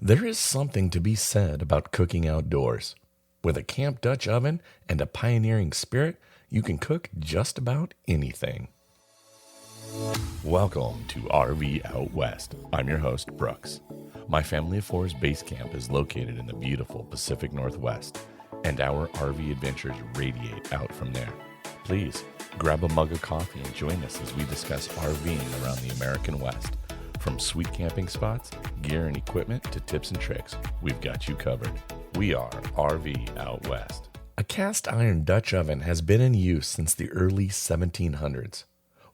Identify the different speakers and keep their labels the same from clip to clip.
Speaker 1: There is something to be said about cooking outdoors. With a Camp Dutch oven and a pioneering spirit, you can cook just about anything. Welcome to RV Out West. I'm your host, Brooks. My family of four's base camp is located in the beautiful Pacific Northwest, and our RV adventures radiate out from there. Please grab a mug of coffee and join us as we discuss RVing around the American West. From sweet camping spots, gear and equipment, to tips and tricks, we've got you covered. We are RV Out West. A cast iron Dutch oven has been in use since the early 1700s.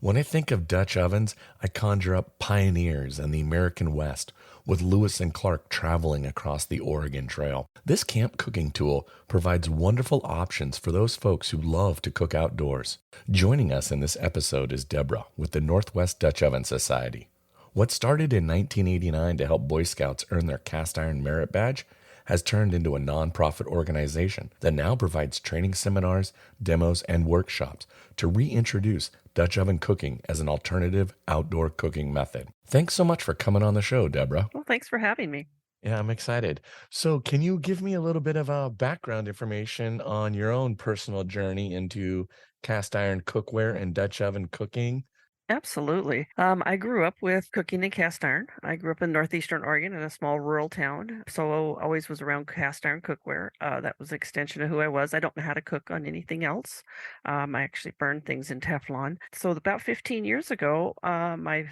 Speaker 1: When I think of Dutch ovens, I conjure up pioneers in the American West, with Lewis and Clark traveling across the Oregon Trail. This camp cooking tool provides wonderful options for those folks who love to cook outdoors. Joining us in this episode is Deborah with the Northwest Dutch Oven Society. What started in 1989 to help Boy Scouts earn their cast iron merit badge has turned into a nonprofit organization that now provides training seminars, demos, and workshops to reintroduce Dutch oven cooking as an alternative outdoor cooking method. Thanks so much for coming on the show, Deborah.
Speaker 2: Well, thanks for having me.
Speaker 1: Yeah, I'm excited. So, can you give me a little bit of background information on your own personal journey into cast iron cookware and Dutch oven cooking?
Speaker 2: Absolutely. I grew up with cooking in cast iron. I grew up in northeastern Oregon in a small rural town, so always was around cast iron cookware. That was an extension of who I was. I don't know how to cook on anything else. I actually burned things in Teflon. So about 15 years ago, my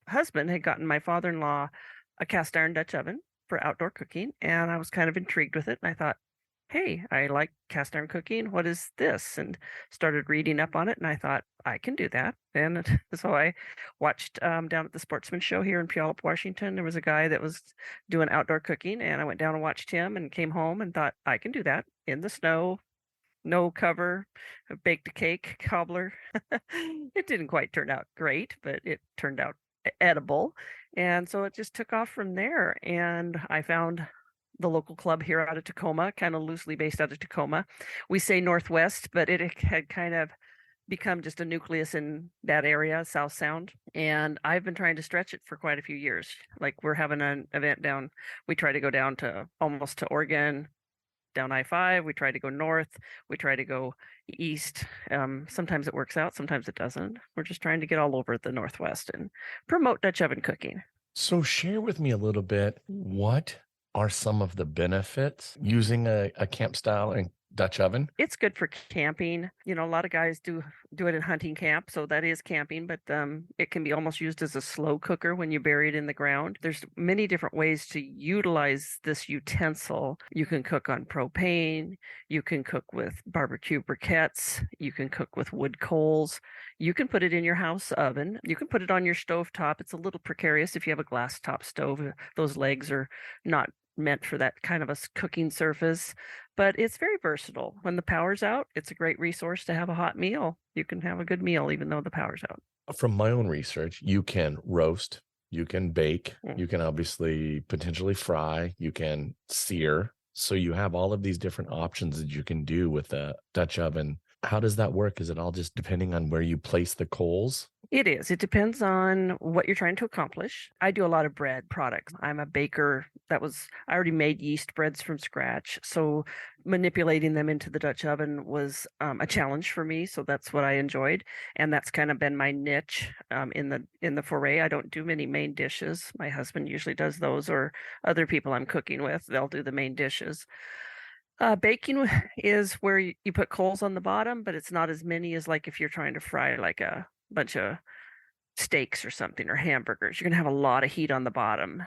Speaker 2: husband had gotten my father-in-law a cast iron Dutch oven for outdoor cooking, and I was kind of intrigued with it. And I thought, hey, I like cast iron cooking. What is this? And started reading up on it. And I thought, I can do that. And so I watched down at the Sportsman Show here in Puyallup, Washington. There was a guy that was doing outdoor cooking. And I went down and watched him and came home and thought, I can do that in the snow, no cover, baked a cake, cobbler. It didn't quite turn out great, but it turned out edible. And so it just took off from there. And I found the local club here out of Tacoma, kind of loosely based out of Tacoma. We say Northwest, but it had kind of become just a nucleus in that area, South Sound. And I've been trying to stretch it for quite a few years. Like we're having an event down, we try to go down to almost to Oregon, down I-5. We try to go north. We try to go east. Sometimes it works out, sometimes it doesn't. We're just trying to get all over the Northwest and promote Dutch oven cooking.
Speaker 1: So, share with me a little bit, what are some of the benefits using a camp style and Dutch oven?
Speaker 2: It's good for camping. You know, a lot of guys do it in hunting camp, so that is camping, but it can be almost used as a slow cooker when you bury it in the ground. There's many different ways to utilize this utensil. You can cook on propane, you can cook with barbecue briquettes, you can cook with wood coals, you can put it in your house oven, you can put it on your stove top. It's a little precarious if you have a glass top stove. Those legs are not meant for that kind of a cooking surface, but it's very versatile. When the power's out, it's a great resource to have a hot meal. You can have a good meal even though the power's out.
Speaker 1: From my own research, you can roast, you can bake,
Speaker 2: Mm.
Speaker 1: you can obviously potentially fry, you can sear. So you have all of these different options that you can do with a Dutch oven. How does that work? Is it all just depending on where you place the coals?
Speaker 2: It is. It depends on what you're trying to accomplish. I do a lot of bread products. I'm a baker. I already made yeast breads from scratch. So manipulating them into the Dutch oven was a challenge for me. So that's what I enjoyed. And that's kind of been my niche in the foray. I don't do many main dishes. My husband usually does those, or other people I'm cooking with, they'll do the main dishes. Baking is where you put coals on the bottom, but it's not as many as like if you're trying to fry like a bunch of steaks or something, or hamburgers. You're going to have a lot of heat on the bottom.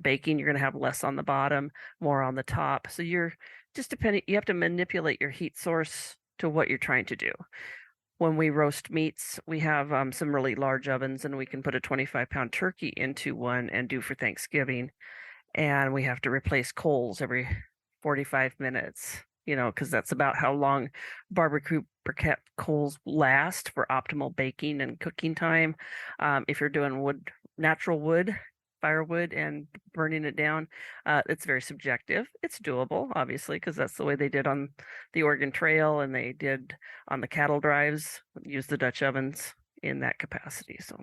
Speaker 2: Baking, you're going to have less on the bottom, more on the top. So you're just depending, you have to manipulate your heat source to what you're trying to do. When we roast meats, we have some really large ovens, and we can put a 25-pound turkey into one and do for Thanksgiving. And we have to replace coals every 45 minutes, because that's about how long barbecue briquette coals last for optimal baking and cooking time. If you're doing natural wood, firewood, and burning it down, it's very subjective. It's doable, obviously, because that's the way they did on the Oregon Trail, and they did on the cattle drives, use the Dutch ovens in that capacity. So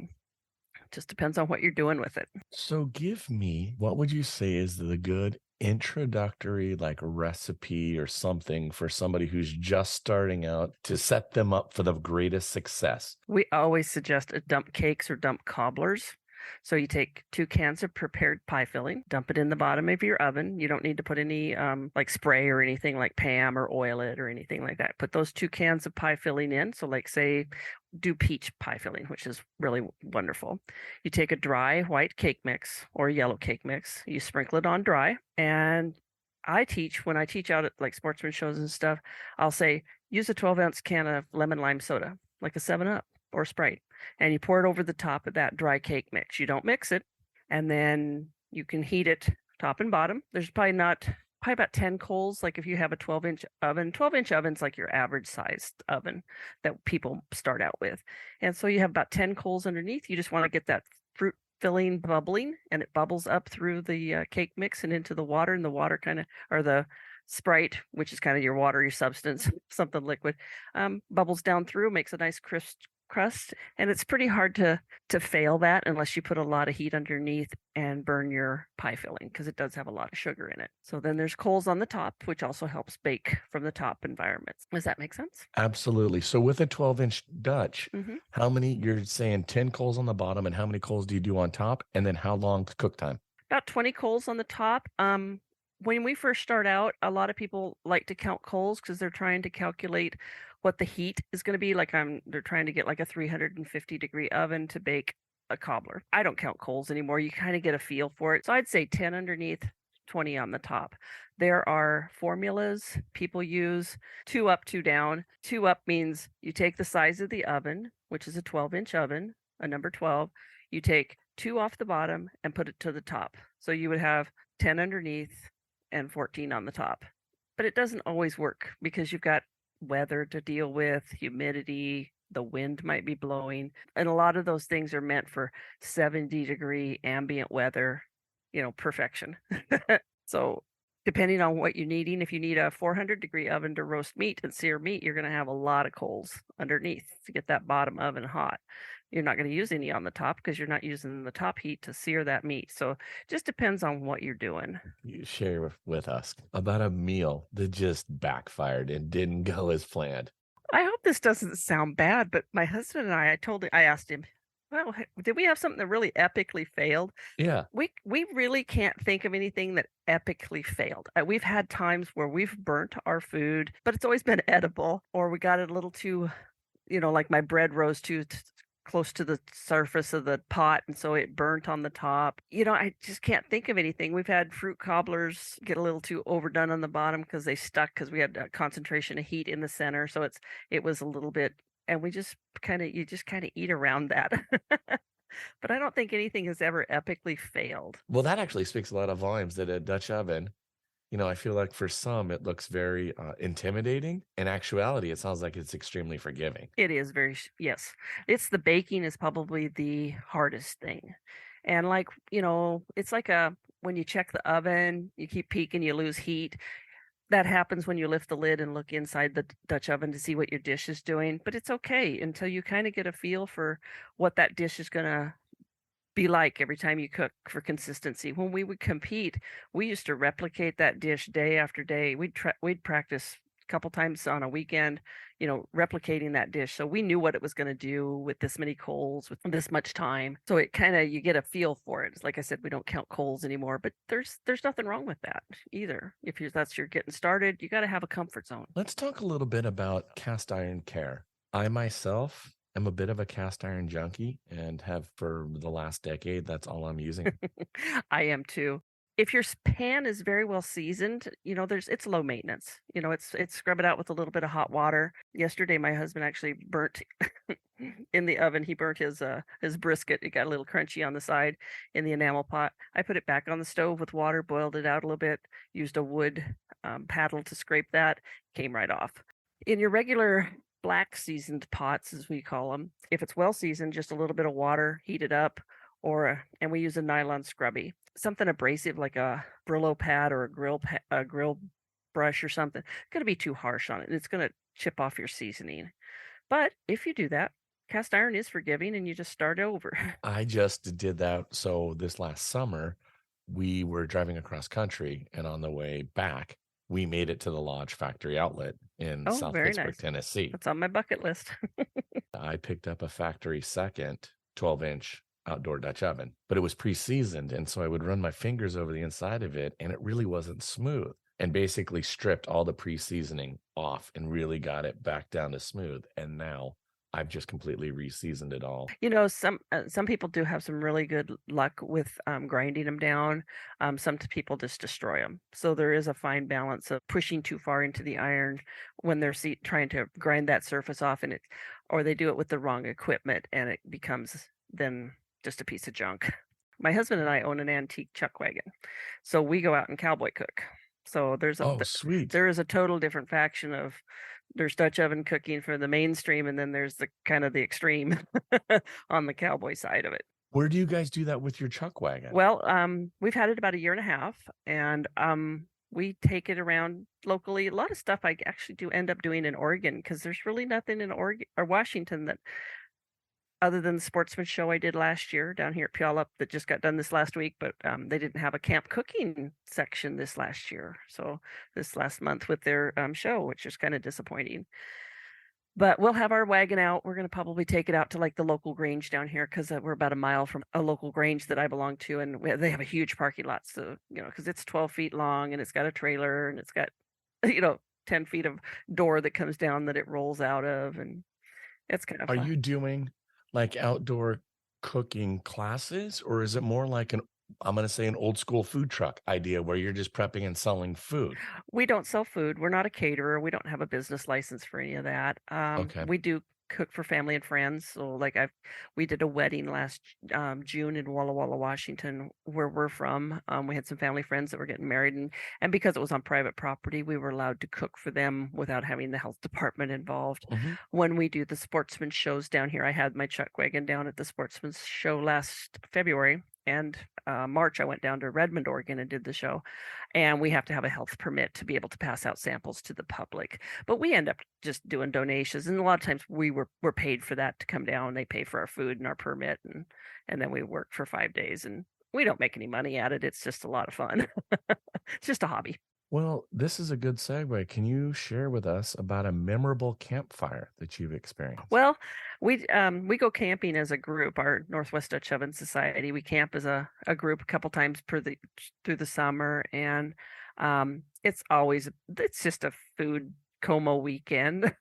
Speaker 2: Just depends on what you're doing with it.
Speaker 1: So give me, what would you say is the good introductory like recipe or something for somebody who's just starting out to set them up for the greatest success?
Speaker 2: We always suggest a dump cakes or dump cobblers. So you take 2 cans of prepared pie filling, dump it in the bottom of your oven. You don't need to put any like spray or anything like Pam or oil it or anything like that. Put those 2 cans of pie filling in. So like say do peach pie filling, which is really wonderful. You take a dry white cake mix or yellow cake mix. You sprinkle it on dry. And when I teach out at like sportsman shows and stuff, I'll say use a 12-ounce can of lemon lime soda, like a 7-Up or Sprite, and you pour it over the top of that dry cake mix. You don't mix it, and then you can heat it top and bottom. There's probably about 10 coals. Like if you have a 12-inch oven, 12-inch oven's like your average sized oven that people start out with. And so you have about 10 coals underneath. You just want to get that fruit filling bubbling, and it bubbles up through the cake mix and into the water, and the water kind of, or the Sprite, which is kind of your watery substance, something liquid, bubbles down through, makes a nice crisp crust, and it's pretty hard to fail that unless you put a lot of heat underneath and burn your pie filling, because it does have a lot of sugar in it. So then there's coals on the top, which also helps bake from the top environments. Does that make sense?
Speaker 1: Absolutely. So with a 12-inch Dutch,
Speaker 2: Mm-hmm.
Speaker 1: how many, you're saying 10 coals on the bottom, and how many coals do you do on top? And then how long cook time?
Speaker 2: About 20 coals on the top. When we first start out, a lot of people like to count coals because they're trying to calculate what the heat is going to be. Like they're trying to get like a 350-degree oven to bake a cobbler. I don't count coals anymore. You kind of get a feel for it. So I'd say 10 underneath, 20 on the top. There are formulas people use: 2 up, 2 down. 2 up means you take the size of the oven, which is a 12-inch oven, a number 12. You take 2 off the bottom and put it to the top. So you would have 10 underneath and 14 on the top. But it doesn't always work because you've got weather to deal with, humidity, the wind might be blowing. And a lot of those things are meant for 70-degree ambient weather, perfection. So depending on what you're needing, if you need a 400-degree oven to roast meat and sear meat, you're going to have a lot of coals underneath to get that bottom oven hot. You're not going to use any on the top because you're not using the top heat to sear that meat. So just depends on what you're doing.
Speaker 1: You share with us about a meal that just backfired and didn't go as planned.
Speaker 2: I hope this doesn't sound bad, but my husband and I asked him, well, did we have something that really epically failed?
Speaker 1: Yeah.
Speaker 2: We really can't think of anything that epically failed. We've had times where we've burnt our food, but it's always been edible, or we got it a little too, like my bread rose too close to the surface of the pot, and so it burnt on the top. I just can't think of anything. We've had fruit cobblers get a little too overdone on the bottom because they stuck, because we had a concentration of heat in the center, so it was a little bit, and you just kind of eat around that. But I don't think anything has ever epically failed.
Speaker 1: Well, that actually speaks a lot of volumes that a Dutch oven, I feel like for some it looks very intimidating. In actuality, it sounds like it's extremely forgiving.
Speaker 2: It is yes. It's the baking is probably the hardest thing. And like, it's like when you check the oven, you keep peeking, you lose heat. That happens when you lift the lid and look inside the Dutch oven to see what your dish is doing. But it's okay until you kind of get a feel for what that dish is going to be like every time you cook, for consistency. When we would compete, we used to replicate that dish day after day. We'd practice a couple times on a weekend, replicating that dish. So we knew what it was going to do with this many coals, with this much time. So it kind of, you get a feel for it. It's like I said, we don't count coals anymore, but there's nothing wrong with that either. If you're getting started, you got to have a comfort zone.
Speaker 1: Let's talk a little bit about cast iron care. I myself am a bit of a cast iron junkie and have for the last decade. That's all I'm using.
Speaker 2: I am too. If your pan is very well seasoned, it's low maintenance. It's scrub it out with a little bit of hot water. Yesterday, my husband actually burnt in the oven. He burnt his brisket. It got a little crunchy on the side in the enamel pot. I put it back on the stove with water, boiled it out a little bit, used a wood paddle to scrape that, came right off. In your regular black seasoned pots, as we call them, if it's well seasoned, just a little bit of water, heat it up, and we use a nylon scrubby, something abrasive like a Brillo pad or a grill brush or something. It's going to be too harsh on it. It's going to chip off your seasoning. But if you do that, cast iron is forgiving and you just start over.
Speaker 1: I just did that. So this last summer, we were driving across country, and on the way back, we made it to the Lodge Factory Outlet in
Speaker 2: Oh,
Speaker 1: South
Speaker 2: very
Speaker 1: Pittsburgh,
Speaker 2: nice.
Speaker 1: Tennessee.
Speaker 2: That's on my bucket list.
Speaker 1: I picked up a factory second 12-inch outdoor Dutch oven, but it was pre-seasoned. And so I would run my fingers over the inside of it, and it really wasn't smooth, and basically stripped all the pre-seasoning off and really got it back down to smooth. And now I've just completely re-seasoned it all.
Speaker 2: Some people do have some really good luck with grinding them down. Some people just destroy them. So there is a fine balance of pushing too far into the iron when they're trying to grind that surface off, or they do it with the wrong equipment, and it becomes then just a piece of junk. My husband and I own an antique chuck wagon, so we go out and cowboy cook. So
Speaker 1: Sweet.
Speaker 2: there is a total different faction of there's Dutch oven cooking for the mainstream, and then there's the kind of the extreme on the cowboy side of it.
Speaker 1: Where do you guys do that with your chuck wagon?
Speaker 2: Well, we've had it about a year and a half, and we take it around locally. A lot of stuff I actually do end up doing in Oregon because there's really nothing in Oregon or Washington that other than the sportsman show I did last year down here at Puyallup that just got done this last week, but they didn't have a camp cooking section this last year. So this last month with their show, which is kind of disappointing. But we'll have our wagon out. We're going to probably take it out to like the local Grange down here because we're about a mile from a local Grange that I belong to. And they have a huge parking lot. So, because it's 12 feet long and it's got a trailer and it's got, 10 feet of door that comes down that it rolls out of. And it's kind of
Speaker 1: Are
Speaker 2: fun.
Speaker 1: you doing like outdoor cooking classes, or is it more like I'm going to say an old school food truck idea where you're just prepping and selling food?
Speaker 2: We don't sell food. We're not a caterer. We don't have a business license for any of that.
Speaker 1: Okay.
Speaker 2: We do cook for family and friends. So like we did a wedding last June in Walla Walla, Washington, where we're from. We had some family friends that were getting married, and because it was on private property, we were allowed to cook for them without having the health department involved. When we do the sportsman shows down here, I had my chuck wagon down at the sportsman's show last February. And March, I went down to Redmond, Oregon, and did the show. And we have to have a health permit to be able to pass out samples to the public. But we end up just doing donations, and a lot of times we're paid for that to come down. They pay for our food and our permit, and then we work for 5 days, and we don't make any money at it. It's just a lot of fun. It's just a hobby.
Speaker 1: Well, this is a good segue. Can you share with us about a memorable campfire that you've experienced?
Speaker 2: Well, we go camping as a group, our Northwest Dutch Oven Society. We camp as a group a couple times through the summer, and it's just a food coma weekend.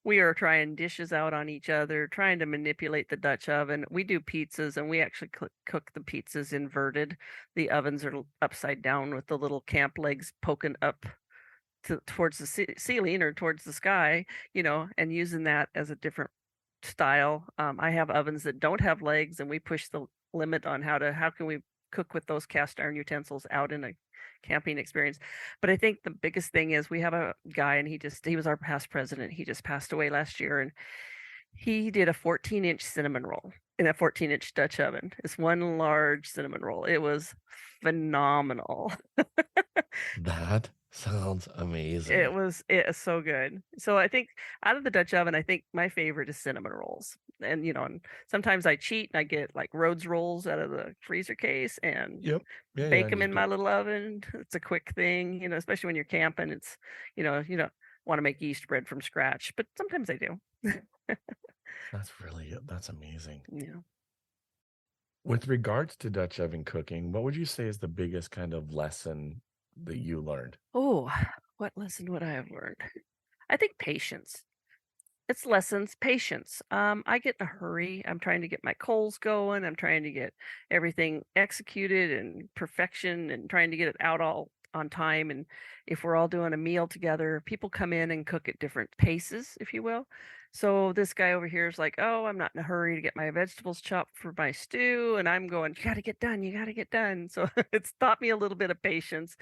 Speaker 2: We are trying dishes out on each other, trying to manipulate the Dutch oven. We do pizzas, and we actually cook the pizzas inverted. The ovens are upside down with the little camp legs poking up towards the ceiling or towards the sky, and using that as a different style. I have ovens that don't have legs, and we push the limit on how can we cook with those cast iron utensils out in a camping experience. But I think the biggest thing is we have a guy, and he was our past president. He just passed away last year, and he did a 14-inch cinnamon roll in a 14-inch Dutch oven. It's one large cinnamon roll. It was phenomenal.
Speaker 1: That sounds amazing.
Speaker 2: It is so good. So I think out of the Dutch oven, I think my favorite is cinnamon rolls. And and sometimes I cheat and I get like Rhodes rolls out of the freezer case and bake them in my little oven. It's a quick thing, especially when you're camping. It's you don't want to make yeast bread from scratch, but sometimes I do.
Speaker 1: That's amazing.
Speaker 2: Yeah.
Speaker 1: With regards to Dutch oven cooking, what would you say is the biggest kind of lesson that you learned?
Speaker 2: Oh, what lesson would I have learned? I think patience. It's lessons, patience. I get in a hurry. I'm trying to get my coals going. I'm trying to get everything executed and perfection and trying to get it out all on time. And if we're all doing a meal together, people come in and cook at different paces, if you will. So this guy over here is like, oh, I'm not in a hurry to get my vegetables chopped for my stew. And I'm going, you got to get done. You got to get done. So it's taught me a little bit of patience,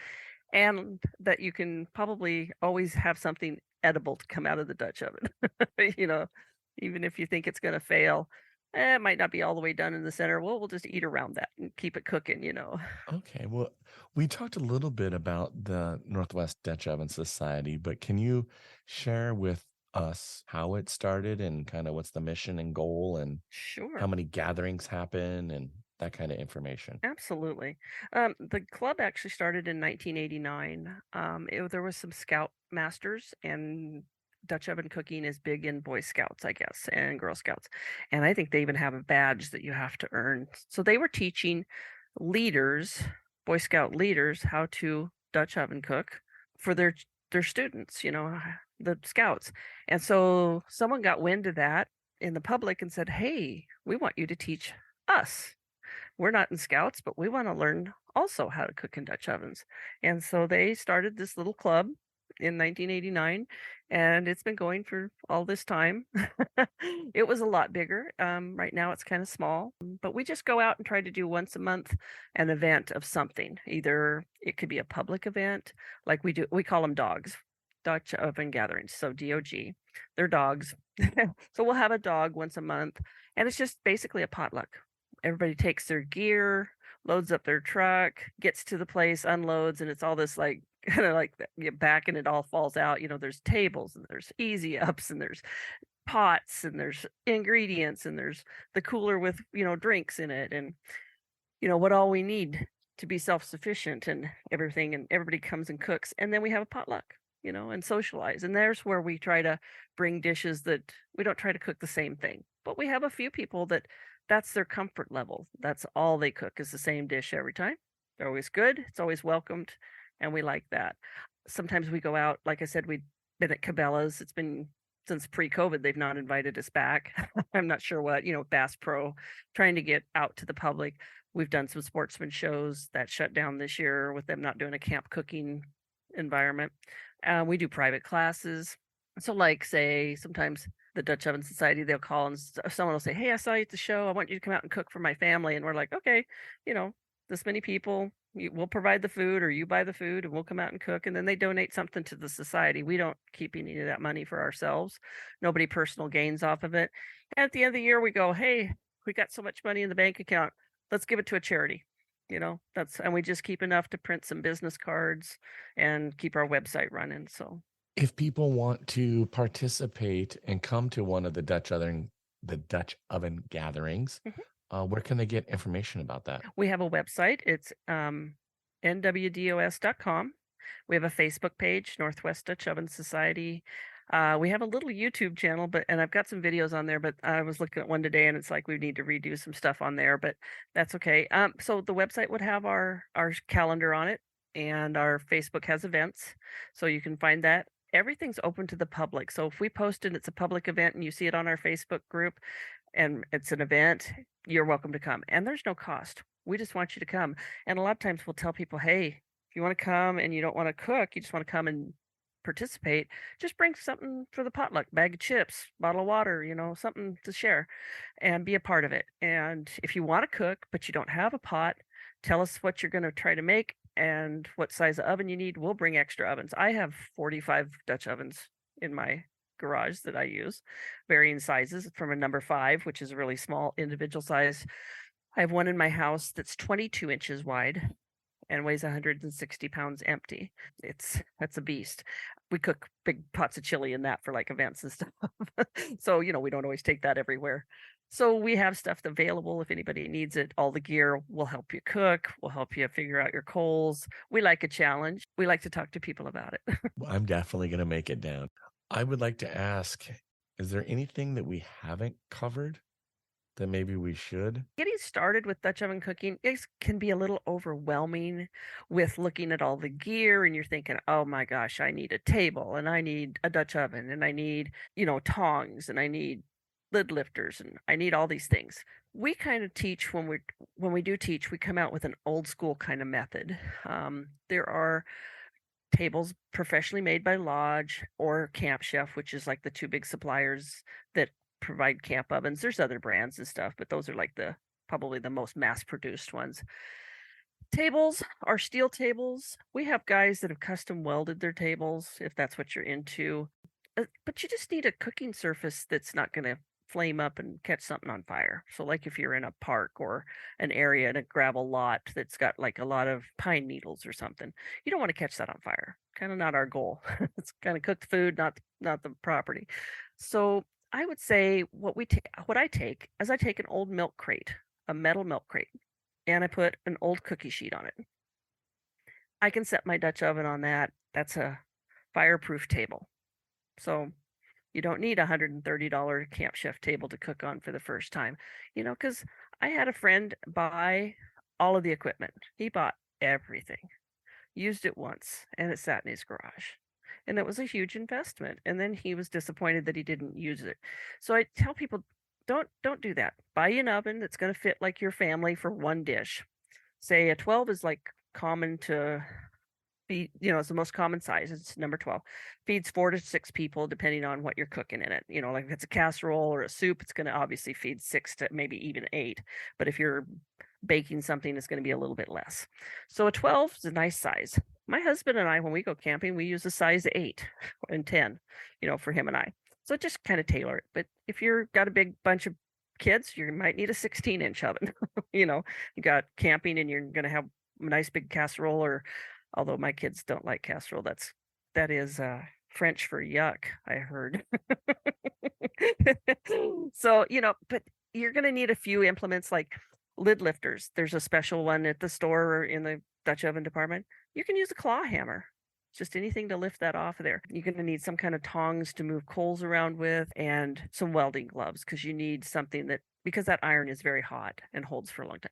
Speaker 2: and that you can probably always have something edible to come out of the Dutch oven. Even if you think it's going to fail, it might not be all the way done in the center. Well, we'll just eat around that and keep it cooking.
Speaker 1: Okay, well, we talked a little bit about the Northwest Dutch Oven Society, but can you share with us how it started and kind of what's the mission and goal and how
Speaker 2: Sure.
Speaker 1: many gatherings happen and that kind of information?
Speaker 2: Absolutely. The club actually started in 1989. There was some Scout masters, and Dutch oven cooking is big in Boy Scouts, I guess, and Girl Scouts. And I think they even have a badge that you have to earn. So they were teaching leaders, Boy Scout leaders, how to Dutch oven cook for their students, the Scouts. And so someone got wind of that in the public and said, "Hey, we want you to teach us. We're not in Scouts, but we want to learn also how to cook in Dutch ovens." And so they started this little club in 1989, and it's been going for all this time. It was a lot bigger. Right now it's kind of small, but we just go out and try to do once a month an event of something. Either it could be a public event, like we call them dogs, Dutch oven gatherings. So DOG, they're dogs. So we'll have a dog once a month, and it's just basically a potluck. Everybody takes their gear, loads up their truck, gets to the place, unloads, and it's all this like kind of like get back and it all falls out. There's tables and there's easy ups and there's pots and there's ingredients and there's the cooler with, drinks in it and what all we need to be self-sufficient and everything, and everybody comes and cooks, and then we have a potluck, and socialize. And there's where we try to bring dishes that we don't try to cook the same thing, but we have a few people that's their comfort level. That's all they cook is the same dish every time. They're always good. It's always welcomed, and we like that. Sometimes we go out, like I said, we've been at Cabela's. It's been since pre-COVID, they've not invited us back. I'm not sure what, Bass Pro, trying to get out to the public. We've done some sportsman shows that shut down this year with them not doing a camp cooking environment. We do private classes. So, like, say, sometimes the Dutch Oven Society, they'll call and someone will say, "Hey, I saw you at the show. I want you to come out and cook for my family." And we're like, "Okay, this many people, we'll provide the food or you buy the food and we'll come out and cook." And then they donate something to the society. We don't keep any of that money for ourselves. Nobody personal gains off of it. And at the end of the year, we go, "Hey, we got so much money in the bank account. Let's give it to a charity." And we just keep enough to print some business cards and keep our website running. So
Speaker 1: If people want to participate and come to one of the Dutch oven gatherings,
Speaker 2: mhm.
Speaker 1: where can they get information about that?
Speaker 2: We have a website. It's nwdos.com. We have a Facebook page, Northwest Dutch Oven Society. We have a little YouTube channel, and I've got some videos on there, but I was looking at one today and it's like we need to redo some stuff on there, but that's okay. So the website would have our calendar on it, and our Facebook has events. So you can find that. Everything's open to the public. So if we post it, it's a public event and you see it on our Facebook group and it's an event, you're welcome to come. And there's no cost. We just want you to come. And a lot of times we'll tell people, "Hey, if you want to come and you don't want to cook, you just want to come and participate, just bring something for the potluck, bag of chips, bottle of water, something to share and be a part of it. And if you want to cook, but you don't have a pot, tell us what you're going to try to make and what size of oven you need. We'll bring extra ovens. I have 45 Dutch ovens in my garage that I use, varying sizes from a number 5, which is a really small individual size. I have one in my house that's 22 inches wide and weighs 160 pounds empty. That's a beast. We cook big pots of chili in that for like events and stuff. So, we don't always take that everywhere. So we have stuff available if anybody needs it. All the gear will help you cook. We'll help you figure out your coals. We like a challenge. We like to talk to people about it.
Speaker 1: Well, I'm definitely going to make it down. I would like to ask, is there anything that we haven't covered that maybe we should?
Speaker 2: Getting started with Dutch oven cooking can be a little overwhelming with looking at all the gear, and you're thinking, "Oh my gosh, I need a table and I need a Dutch oven and I need, tongs and I need lid lifters and I need all these things." We kind of teach when we do teach, we come out with an old school kind of method. There are tables professionally made by Lodge or Camp Chef, which is like the two big suppliers that provide camp ovens. There's other brands and stuff, but those are like probably the most mass produced ones. Tables are steel tables. We have guys that have custom welded their tables if that's what you're into. But you just need a cooking surface that's not going to flame up and catch something on fire. So like if you're in a park or an area in a gravel lot that's got like a lot of pine needles or something, you don't want to catch that on fire. Kind of not our goal. It's kind of cooked food, not the property. So I would say what I take is I take an old milk crate, a metal milk crate, and I put an old cookie sheet on it. I can set my Dutch oven on that. That's a fireproof table. So you don't need a $130 Camp Chef table to cook on for the first time, because I had a friend buy all of the equipment. He bought everything, used it once, and it sat in his garage. And it was a huge investment. And then he was disappointed that he didn't use it. So I tell people, don't do that. Buy you an oven that's going to fit like your family for one dish. Say a 12 is like common to feed, it's the most common size. It's number 12. Feeds 4 to 6 people, depending on what you're cooking in it. Like if it's a casserole or a soup, it's going to obviously feed 6 to maybe even 8. But if you're baking something, it's going to be a little bit less. So a 12 is a nice size. My husband and I, when we go camping, we use a size 8 and 10, for him and I. So just kind of tailor it. But if you've got a big bunch of kids, you might need a 16-inch oven. You got camping and you're going to have a nice big casserole, or although my kids don't like casserole, that is French for yuck, I heard. So, but you're going to need a few implements like lid lifters. There's a special one at the store or in the Dutch oven department. You can use a claw hammer. Just anything to lift that off of there. You're going to need some kind of tongs to move coals around with, and some welding gloves, because you need something because that iron is very hot and holds for a long time.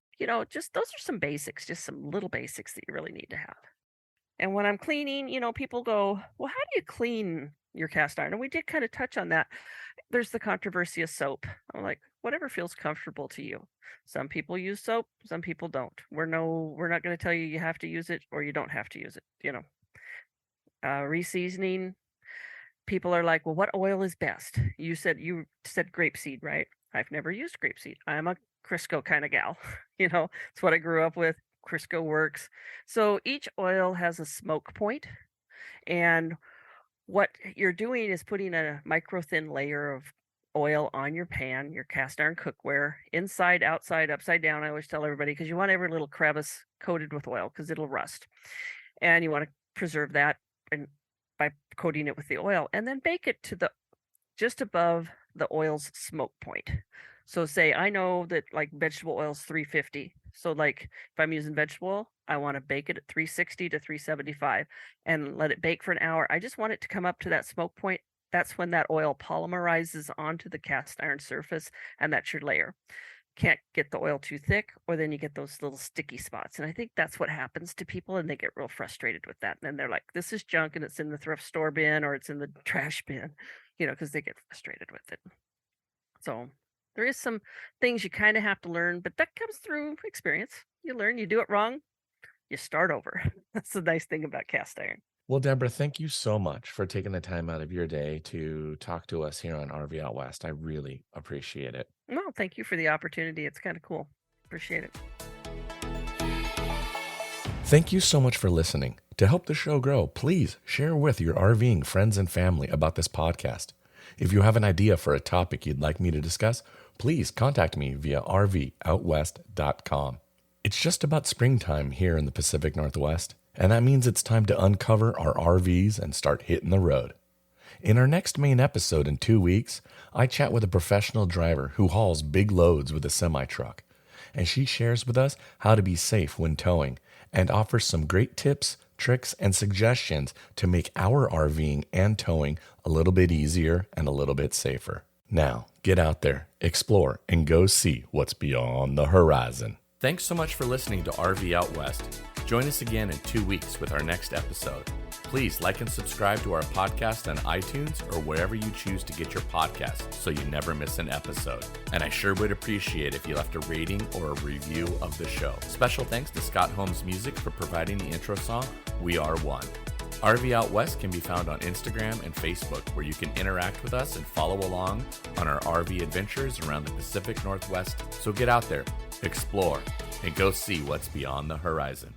Speaker 2: Just those are some basics, just some little basics that you really need to have. And when I'm cleaning, people go, well, how do you clean your cast iron? And we did kind of touch on that. There's the controversy of soap. I'm like, whatever feels comfortable to you. Some people use soap, some people don't. We're not going to tell you have to use it or you don't have to use it. Reseasoning. People are like, well, what oil is best? You said grapeseed, right? I've never used grapeseed. I'm a Crisco kind of gal. It's what I grew up with. Crisco works. So each oil has a smoke point, and what you're doing is putting a micro thin layer of oil on your pan, your cast iron cookware, inside, outside, upside down. I always tell everybody, because you want every little crevice coated with oil because it'll rust, and you want to preserve that and by coating it with the oil, and then bake it to just above the oil's smoke point. So say I know that like vegetable oil is 350. So like if I'm using vegetable oil, I want to bake it at 360 to 375 and let it bake for an hour. I just want it to come up to that smoke point. That's when that oil polymerizes onto the cast iron surface, and that's your layer. Can't get the oil too thick, or then you get those little sticky spots. And I think that's what happens to people, and they get real frustrated with that. And then they're like, this is junk, and it's in the thrift store bin or it's in the trash bin, because they get frustrated with it. So there is some things you kind of have to learn, but that comes through experience. You learn, you do it wrong, you start over. That's the nice thing about cast iron.
Speaker 1: Well, Deborah, thank you so much for taking the time out of your day to talk to us here on RV Out West. I really appreciate it.
Speaker 2: No, thank you for the opportunity. It's kind of cool. Appreciate it.
Speaker 1: Thank you so much for listening. To help the show grow, please share with your RVing friends and family about this podcast. If you have an idea for a topic you'd like me to discuss, please contact me via rvoutwest.com. It's just about springtime here in the Pacific Northwest, and that means it's time to uncover our RVs and start hitting the road. In our next main episode in 2 weeks, I chat with a professional driver who hauls big loads with a semi-truck, and she shares with us how to be safe when towing and offers some great tips, tricks, and suggestions to make our RVing and towing a little bit easier and a little bit safer. Now, get out there, explore, and go see what's beyond the horizon. Thanks so much for listening to RV Out West. Join us again in 2 weeks with our next episode. Please like and subscribe to our podcast on iTunes or wherever you choose to get your podcasts so you never miss an episode. And I sure would appreciate if you left a rating or a review of the show. Special thanks to Scott Holmes Music for providing the intro song, We Are One. RV Out West can be found on Instagram and Facebook, where you can interact with us and follow along on our RV adventures around the Pacific Northwest. So get out there, explore, and go see what's beyond the horizon.